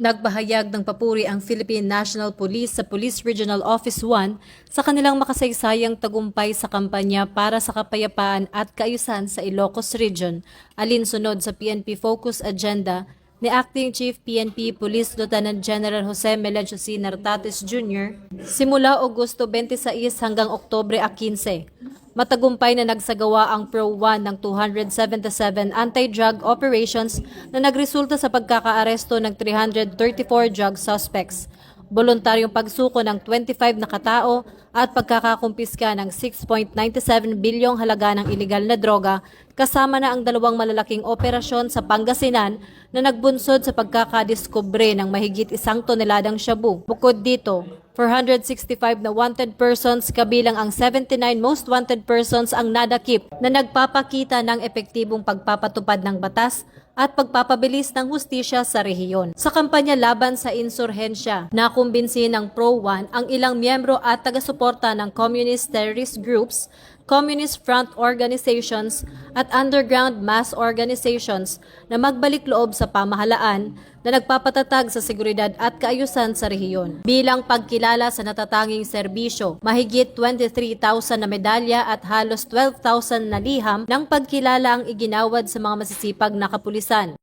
Nagbahayag ng papuri ang Philippine National Police sa Police Regional Office 1 sa kanilang makasaysayang tagumpay sa kampanya para sa kapayapaan at kaayusan sa Ilocos Region, alinsunod sa PNP Focus Agenda ni Acting Chief PNP Police Lieutenant General Jose Melencio C. Nartates Jr. simula Agosto 26 hanggang Oktubre 15. Matagumpay na nagsagawa ang Pro 1 ng 277 anti-drug operations na nagresulta sa pagkakaaresto ng 334 drug suspects, voluntaryong pagsuko ng 25 na katao at pagkakakumpiska ng 6.97 bilyong halaga ng ilegal na droga, kasama na ang dalawang malalaking operasyon sa Pangasinan na nagbunsod sa pagkakadiskubre ng mahigit 1 toneladang shabu. Bukod dito, 465 na wanted persons kabilang ang 79 most wanted persons ang nadakip na nagpapakita ng epektibong pagpapatupad ng batas at pagpapabilis ng hustisya sa rehiyon. Sa kampanya laban sa insurhensya, nakumbinsi ng Pro 1 ang ilang miyembro at taga-suporta ng communist terrorist groups, communist front organizations at underground mass organizations na magbalik loob sa pamahalaan na nagpapatatag sa seguridad at kaayusan sa rehiyon. Bilang pagkilala sa natatanging serbisyo, mahigit 23,000 na medalya at halos 12,000 na liham ng pagkilala ang iginawad sa mga masisipag na kapulisan.